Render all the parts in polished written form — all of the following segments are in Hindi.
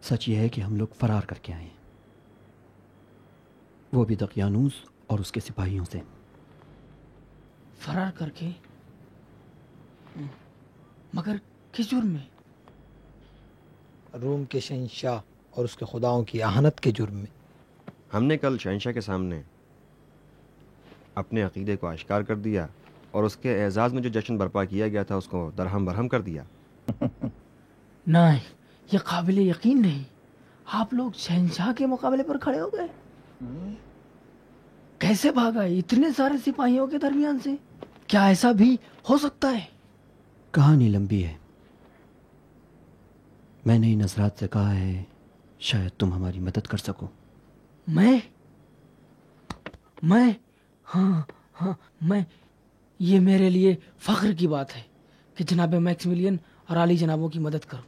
सच यह है कि हम लोग फरार करके आए हैं, वो भी दकियानूस और उसके सिपाहियों से। फरार करके? मगर किस जुर्म में? रूम के शहंशाह और उसके खुदाओं की आहानत के जुर्म में। हमने कल शहंशाह के सामने अपने अकीदे को आश्कार कर दिया और उसके एजाज़ में जो जश्न बर्पा किया गया था उसको दरहम बरहम कर दिया। नहीं, ये काबिल यकीन नहीं। आप लोग शहंशाह के मुकाबले पर खड़े हो गए? कैसे भागा इतने सारे सिपाहियों के दरमियान से? क्या ऐसा भी हो सकता है? कहानी लंबी है। मैंने इन हज़रात से कहा है शायद तुम हमारी मदद कर सको। मैं? हाँ हाँ, मैं। ये मेरे लिए फख्र की बात है कि जनाब मैक्सिमिलियन और आली जनाबों की मदद करूं।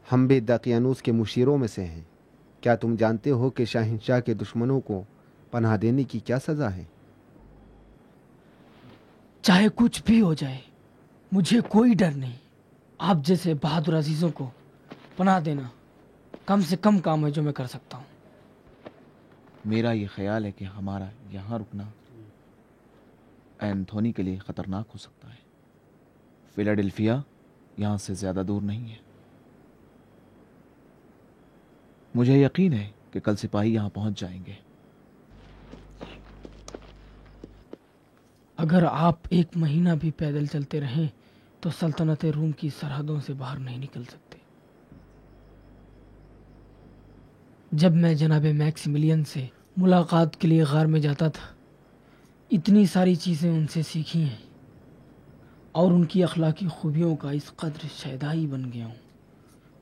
हम भी दकियानूस के मुशीरों में से हैं। क्या तुम जानते हो कि शहंशाह के दुश्मनों को पनाह देने की क्या सज़ा है? चाहे कुछ भी हो जाए, मुझे कोई डर नहीं। आप जैसे बहादुर अजीजों को पनाह देना कम से कम काम है जो मैं कर सकता हूँ। मेरा ये ख्याल है कि हमारा यहाँ रुकना एंथोनी के लिए ख़तरनाक हो सकता है। फिलाडेल्फिया यहाँ से ज़्यादा दूर नहीं है। मुझे यकीन है कि कल सिपाही यहाँ पहुँच जाएंगे। अगर आप 1 महीना भी पैदल चलते रहें तो सल्तनत रूम की सरहदों से बाहर नहीं निकल सकते। जब मैं जनाब मैक्सिमिलियन से मुलाकात के लिए गार में जाता था, इतनी सारी चीज़ें उनसे सीखी हैं और उनकी अखलाकी खूबियों का इस कदर शैदाई बन गया हूँ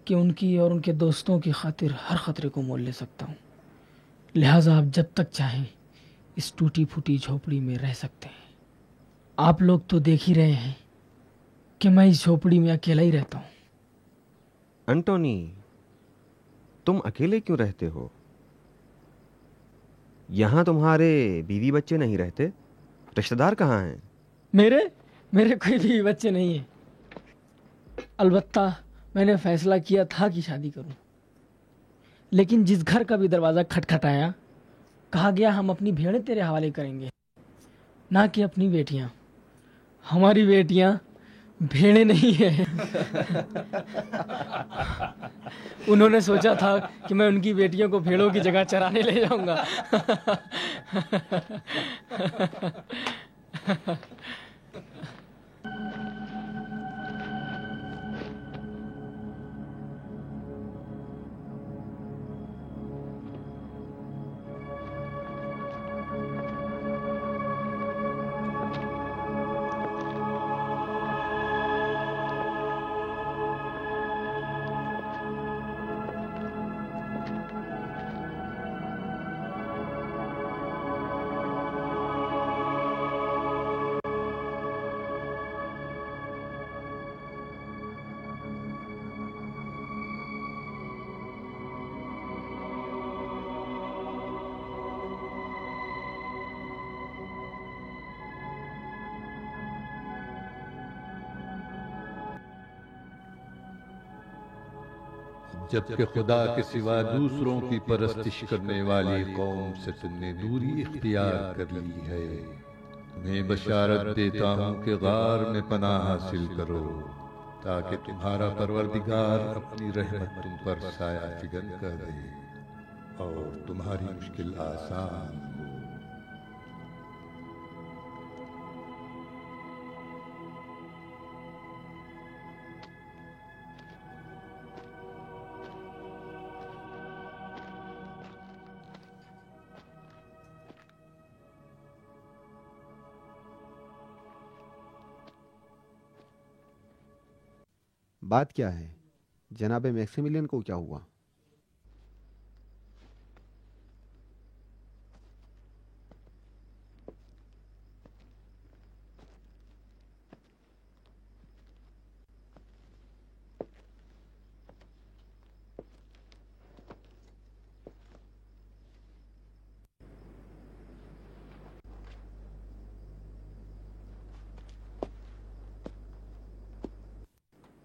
कि उनकी और उनके दोस्तों की खातिर हर ख़तरे को मोल ले सकता हूँ। लिहाजा आप जब तक चाहें इस टूटी फूटी झोपड़ी में रह सकते हैं। आप लोग तो देख ही रहे हैं कि मैं इस झोपड़ी में अकेला ही रहता हूँ। एंटोनी, तुम अकेले क्यों रहते हो? यहाँ तुम्हारे बीवी बच्चे नहीं रहते? रिश्तेदार कहाँ हैं? मेरे कोई भी बच्चे नहीं है। अलबत्ता मैंने फैसला किया था कि शादी करूं, लेकिन जिस घर का भी दरवाज़ा खटखटाया, कहा गया हम अपनी भेड़ें तेरे हवाले करेंगे, ना कि अपनी बेटियां। हमारी बेटियां भेड़ें नहीं है। उन्होंने सोचा था कि मैं उनकी बेटियों को भेड़ों की जगह चराने ले जाऊंगा। जबकि खुदा के सिवा दूसरों की परस्तिश करने वाली कौम से तुमने दूरी इख्तियार कर ली है। तुम्हें बशारत देता हूँ कि गार में पनाह हासिल करो ताकि तुम्हारा परवरदिगार अपनी रहमत तुम पर साया फिगन कर दे और तुम्हारी मुश्किल आसान हो। बात क्या है? जनाब मैक्सिमिलियन को क्या हुआ?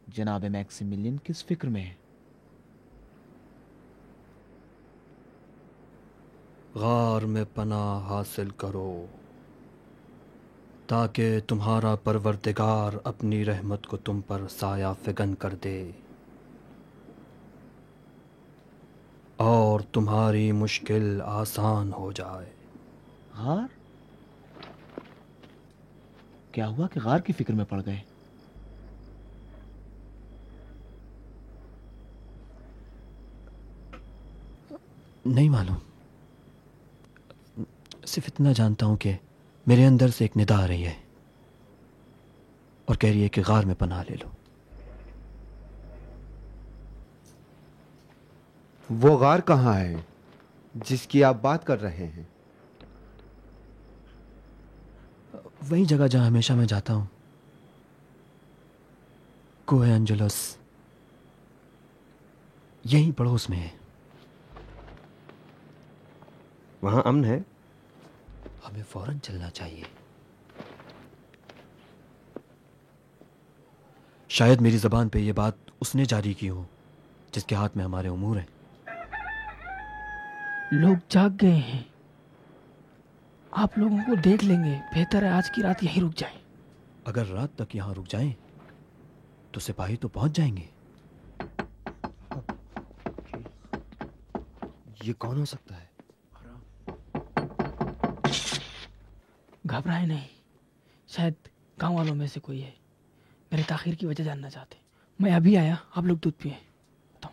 जनाब मैक्सिमिलियन किस फिक्र में है? गार में पनाह हासिल करो ताकि तुम्हारा परवरदिगार अपनी रहमत को तुम पर साया फिगन कर दे और तुम्हारी मुश्किल आसान हो जाए। गार? क्या हुआ कि गार की फिक्र में पड़ गए? नहीं मालूम, सिर्फ इतना जानता हूं कि मेरे अंदर से एक निदा आ रही है और कह रही है कि गार में पनाह ले लो। वो गार कहाँ है जिसकी आप बात कर रहे हैं? वही जगह जहां हमेशा मैं जाता हूं, कोहे एंजलस, यहीं पड़ोस में है। वहां अमन है? हमें फौरन चलना चाहिए। शायद मेरी जबान पे ये बात उसने जारी की हो जिसके हाथ में हमारे उमूर हैं। लोग जाग गए हैं, आप लोगों को देख लेंगे। बेहतर है आज की रात यहीं रुक जाएं। अगर रात तक यहां रुक जाएं तो सिपाही तो पहुंच जाएंगे। ये कौन हो सकता है? घबराए नहीं, शायद गांव वालों में से कोई है। मेरे ताखिर की वजह जानना चाहते। मैं अभी आया, आप लोग दूध पिए। बताओ।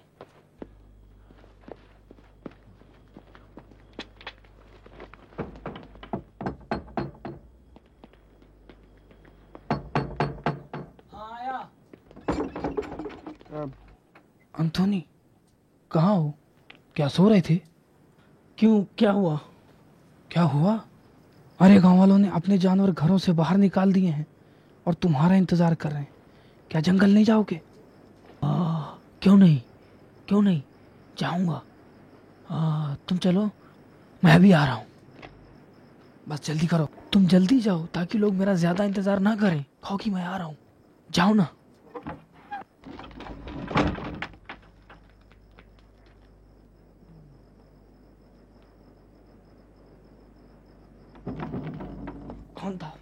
हाँ आया। अंथोनी, कहाँ हो? क्या सो रहे थे? क्यों, क्या हुआ? क्या हुआ? अरे गांव वालों ने अपने जानवर घरों से बाहर निकाल दिए हैं और तुम्हारा इंतजार कर रहे हैं। क्या जंगल नहीं जाओगे? क्यों नहीं, क्यों नहीं जाऊंगा। तुम चलो, मैं अभी आ रहा हूँ। बस जल्दी करो, तुम जल्दी जाओ ताकि लोग मेरा ज्यादा इंतजार ना करें। कहो कि मैं आ रहा हूँ, जाओ ना। कौन था?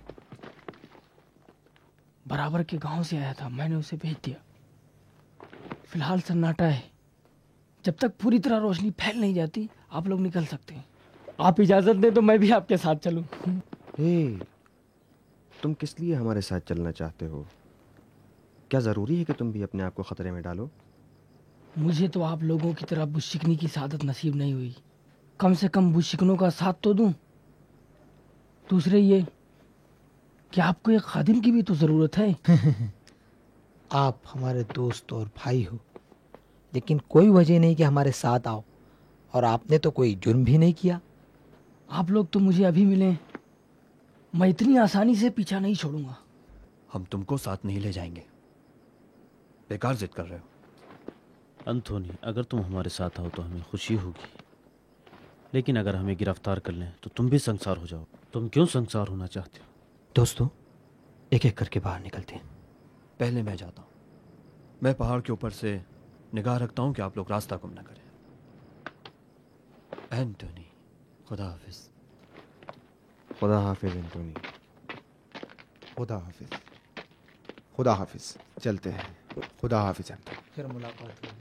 बराबर के गांव से आया था, मैंने उसे भेज दिया। फिलहाल सन्नाटा है, जब तक पूरी तरह रोशनी फैल नहीं जाती आप लोग निकल सकते हैं। आप इजाजत दें तो मैं भी आपके साथ चलूं। हे, तुम किस लिए हमारे साथ चलना चाहते हो? क्या ज़रूरी है कि तुम भी अपने आप को ख़तरे में डालो? मुझे तो आप लोगों की तरह बुशिकनी की सादत नसीब नहीं हुई। कम से कम बुशिकनों का साथ तो दूं। दूसरे ये कि आपको एक खादिम की भी तो ज़रूरत है। आप हमारे दोस्त और भाई हो, लेकिन कोई वजह नहीं कि हमारे साथ आओ। और आपने तो कोई जुर्म भी नहीं किया। आप लोग तो मुझे अभी मिले, मैं इतनी आसानी से पीछा नहीं छोड़ूंगा। हम तुमको साथ नहीं ले जाएंगे, बेकार जिद कर रहे हो। अंथोनी, अगर तुम हमारे साथ आओ तो हमें खुशी होगी, लेकिन अगर हमें गिरफ्तार कर लें तो तुम भी संसार हो जाओ। तुम क्यों संसार होना चाहते हो? दोस्तों, एक एक करके बाहर निकलते हैं। पहले मैं जाता हूँ। मैं पहाड़ के ऊपर से निगाह रखता हूँ कि आप लोग रास्ता गुम ना करें। एंटोनी, खुदा हाफिज। खुदा हाफिज एंटोनी। खुदा हाफिज। खुदा हाफिज। चलते हैं। खुदा हाफिज एंटोनी। फिर मुलाकात होगी।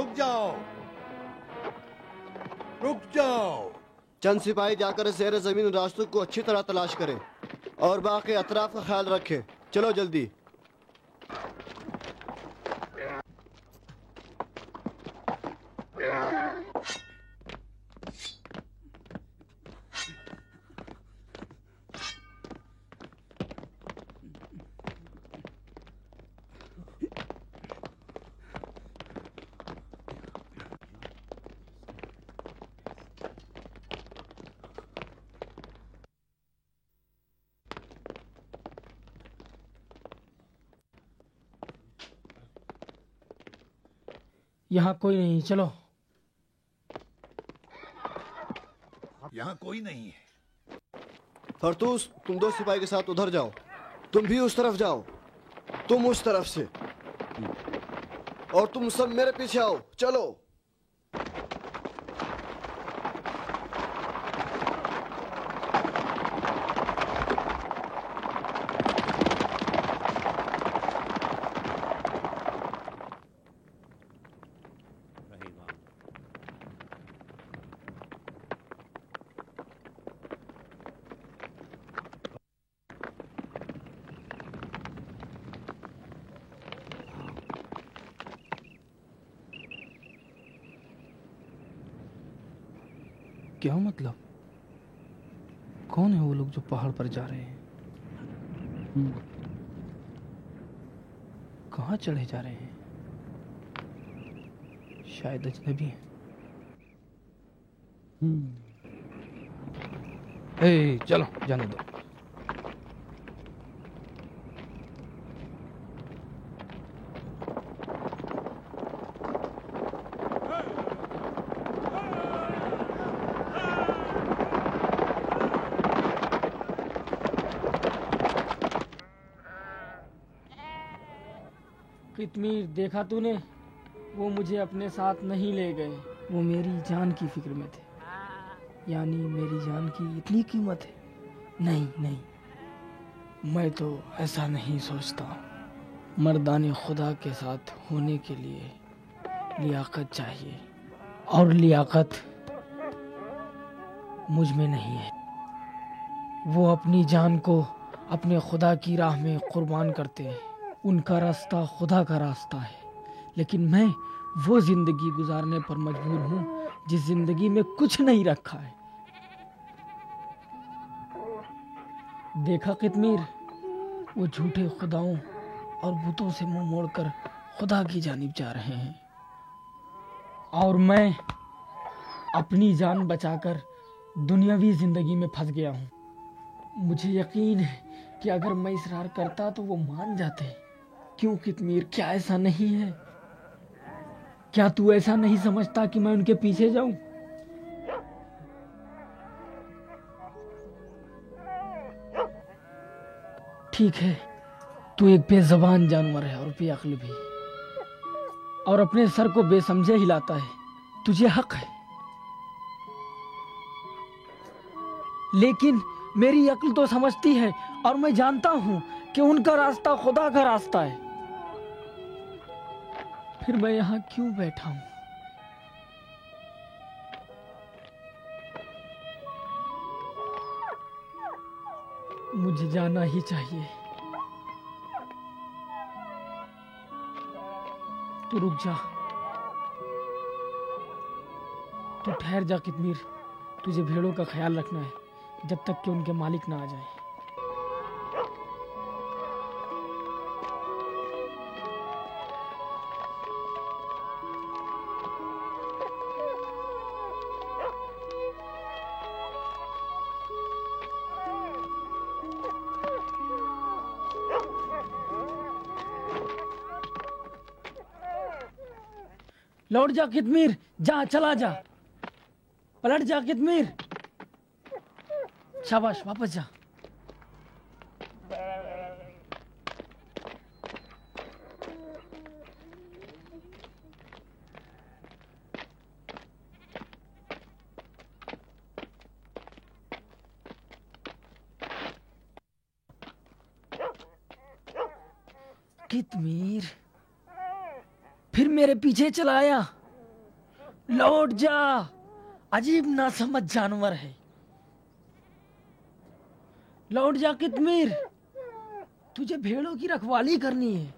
रुक जाओ, रुक जाओ। चंद सिपाही जाकर ज़ेर ज़मीन रास्तों को अच्छी तरह तलाश करें और बाकी अतराफ का ख्याल रखें। चलो जल्दी। यहाँ कोई नहीं, चलो। यहाँ कोई नहीं है। फरतूस, तुम 2 सिपाही के साथ उधर जाओ। तुम भी उस तरफ जाओ। तुम उस तरफ से। और तुम सब मेरे पीछे आओ। चलो। क्या मतलब? कौन है वो लोग जो पहाड़ पर जा रहे हैं? कहाँ चढ़े जा रहे हैं? शायद अजनबी हैं। चलो जाने दो। कितमीर, देखा तूने? वो मुझे अपने साथ नहीं ले गए। वो मेरी जान की फिक्र में थे। यानी मेरी जान की इतनी कीमत है? नहीं नहीं, मैं तो ऐसा नहीं सोचता। मर्दाने खुदा के साथ होने के लिए लियाकत चाहिए, और लियाकत मुझ में नहीं है। वो अपनी जान को अपने खुदा की राह में कुर्बान करते हैं। उनका रास्ता खुदा का रास्ता है, लेकिन मैं वो जिंदगी गुजारने पर मजबूर हूँ जिस जिंदगी में कुछ नहीं रखा है। देखा कितमीर, वो झूठे खुदाओं और बुतों से मुंह मोड़कर खुदा की जानिब जा रहे हैं, और मैं अपनी जान बचाकर दुनियावी जिंदगी में फंस गया हूँ। मुझे यकीन है कि अगर मैं इसरार करता तो वो मान जाते। क्यों कितमीर, क्या ऐसा नहीं है? क्या तू ऐसा नहीं समझता कि मैं उनके पीछे जाऊं? ठीक है, तू एक बेज़बान जानवर है और बेअक्ल भी, और अपने सर को बेसमझे हिलाता है। तुझे हक है, लेकिन मेरी अक्ल तो समझती है, और मैं जानता हूं कि उनका रास्ता खुदा का रास्ता है। फिर मैं यहाँ क्यों बैठा हूं? मुझे जाना ही चाहिए। तू रुक जा, तू ठहर जा कितमीर। तुझे भेड़ों का ख्याल रखना है जब तक कि उनके मालिक ना आ जाए। लौट जा कितमीर, जा, चला जा, पलट जा कितमीर। शाबाश, वापस जा। कितमीर, फिर मेरे पीछे चला आया। लौट जा, अजीब नासमझ जानवर है। लौट जा कितमीर, तुझे भेड़ों की रखवाली करनी है।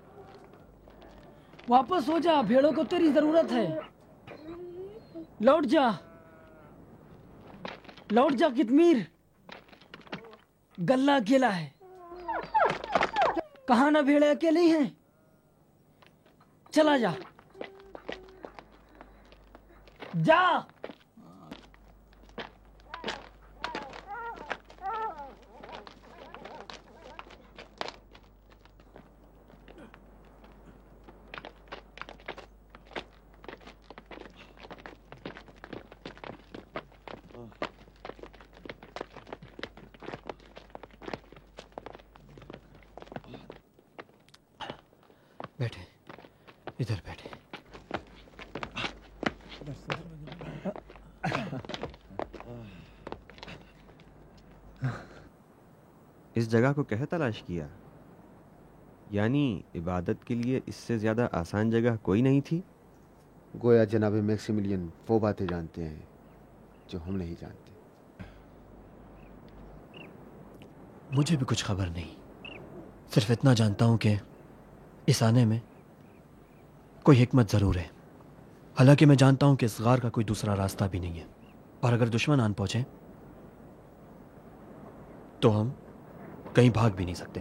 वापस हो जा, भेड़ों को तेरी जरूरत है। लौट जा, लौट जा कितमीर, गल्ला अकेला है। कहाँ ना भेड़े अकेले हैं, चला जा जा। बैठे, इधर बैठे। इस जगह को कैसे तलाश किया? यानी इबादत के लिए इससे ज़्यादा आसान जगह कोई नहीं थी? गोया जनाब मैक्सिमिलियन वो बातें जानते हैं जो हम नहीं जानते। मुझे भी कुछ खबर नहीं, सिर्फ इतना जानता हूं कि इस आने में कोई हिकमत ज़रूर है। हालांकि मैं जानता हूं कि इस गार का कोई दूसरा रास्ता भी नहीं है, और अगर दुश्मन आन पहुंचे तो हम कहीं भाग भी नहीं सकते।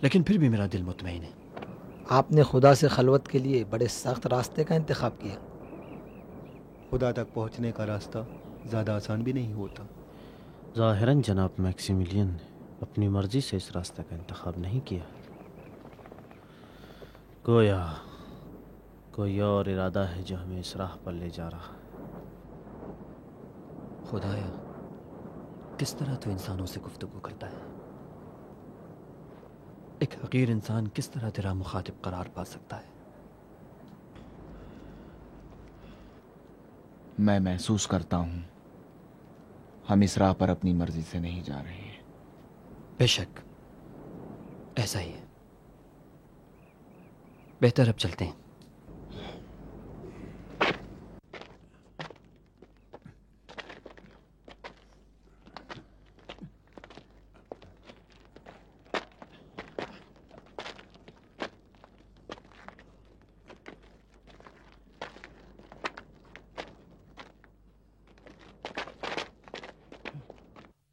लेकिन फिर भी मेरा दिल मुतमईन है। आपने खुदा से खलवत के लिए बड़े सख्त रास्ते का इंतखाब किया। खुदा तक पहुंचने का रास्ता ज़्यादा आसान भी नहीं होता। ज़ाहिरन जनाब मैक्सिमिलियन ने अपनी मर्जी से इस रास्ते का इंतखाब नहीं किया। गोया कोई और इरादा है जो हमें इस राह पर ले जा रहा। खुदाया, किस तरह तो इंसानों से गुफ्तगू करता है। एक हकीर इंसान किस तरह तेरा मुखातिब करार पा सकता है? मैं महसूस करता हूं हम इस राह पर अपनी मर्जी से नहीं जा रहे हैं। बेशक ऐसा ही है। बेहतर अब चलते हैं।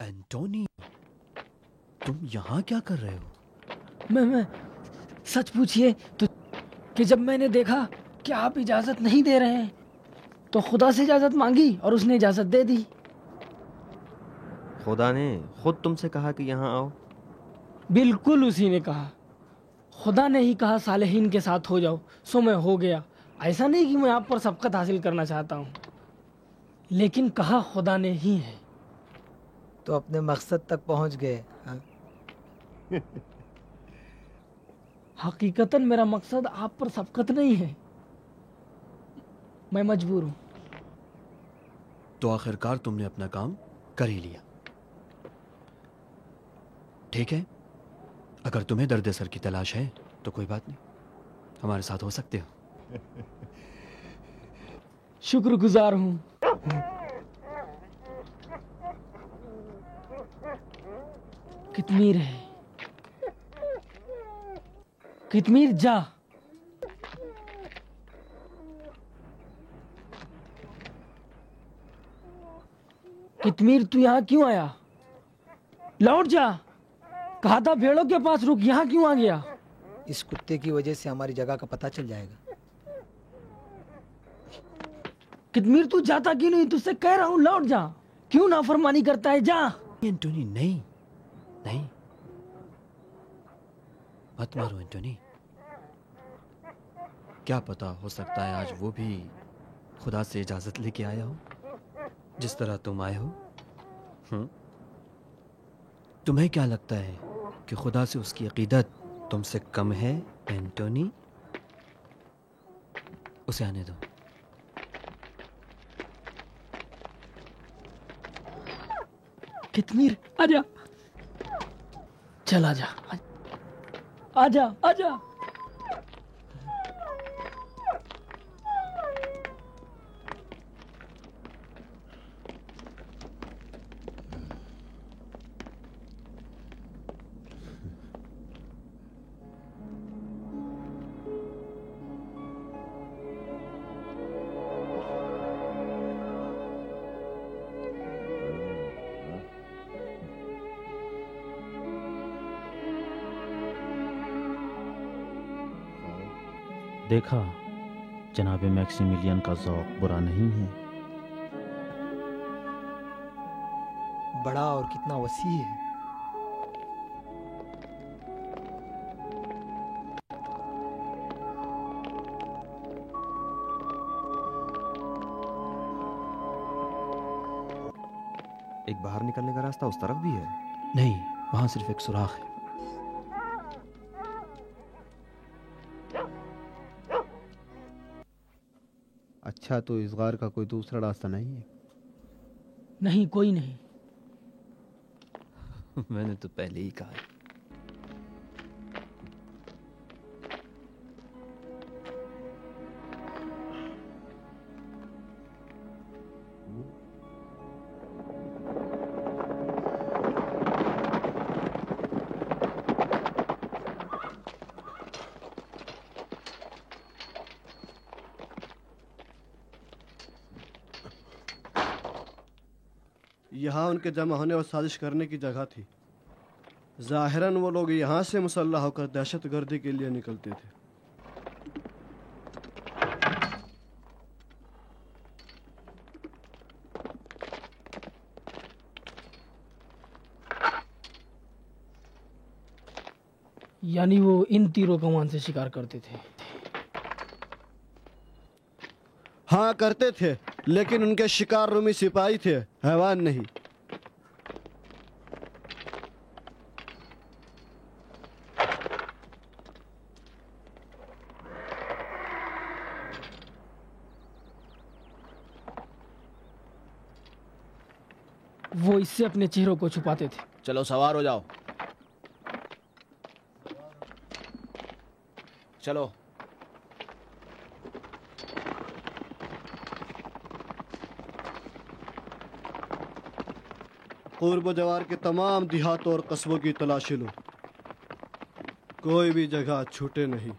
एंटोनी, तुम यहाँ क्या कर रहे हो? मैं सच पूछिए तो कि जब मैंने देखा कि आप इजाजत नहीं दे रहे हैं तो खुदा से इजाजत मांगी और उसने इजाजत दे दी। खुदा ने खुद तुमसे कहा कि यहाँ आओ? बिल्कुल उसी ने कहा। खुदा ने ही कहा सालेहीन के साथ हो जाओ, सो मैं हो गया। ऐसा नहीं कि मैं आप पर सबकत हासिल करना चाहता हूँ, लेकिन कहा खुदा ने ही है। तो अपने मकसद तक पहुंच गए। हाँ? हकीकतन मेरा मकसद आप पर सबकत नहीं है, मैं मजबूर हूँ। तो आखिरकार तुमने अपना काम कर ही लिया। ठीक है, अगर तुम्हें दर्द सर की तलाश है तो कोई बात नहीं, हमारे साथ हो सकते हो। शुक्रगुजार हूँ। कितमीर है, कितमीर जा। कितमीर तू यहाँ क्यों आया? लौट जा, कहा था भेड़ों के पास रुक, यहाँ क्यों आ गया? इस कुत्ते की वजह से हमारी जगह का पता चल जाएगा। कितमीर तू जाता क्यों नहीं? तुझसे कह रहा हूँ लौट जा। क्यों नाफरमानी करता है? जा। एंटोनी नहीं, नहीं, मत मारो एंटोनी। क्या पता, हो सकता है आज वो भी खुदा से इजाजत लेके आया हो जिस तरह तुम आए हो। तुम्हें क्या लगता है कि खुदा से उसकी अकीदत तुमसे कम है एंटोनी? उसे आने दो। कितमीर आजा, चल आजा, आजा आजा। देखा, जनाब मैक्सिमिलियन का ज़ौक़ बुरा नहीं है। बड़ा और कितना वसी है। एक बाहर निकलने का रास्ता उस तरफ भी है? नहीं, वहां सिर्फ एक सुराख है। अच्छा, तो इस गार का कोई दूसरा रास्ता नहीं है? नहीं, कोई नहीं। मैंने तो पहले ही कहा है। यहाँ उनके जमा होने और साजिश करने की जगह थी। ज़ाहिरन वो लोग यहाँ से मुसल्लह होकर दहशतगर्दी के लिए निकलते थे। यानी वो इन तीरों कमान से शिकार करते थे? हाँ, करते थे, लेकिन उनके शिकार रूमी सिपाही थे, हैवान नहीं। वो इससे अपने चेहरों को छुपाते थे। चलो सवार हो जाओ। चलो। पूर्व जवार के तमाम देहातों और कस्बों की तलाशी लो, कोई भी जगह छूटे नहीं।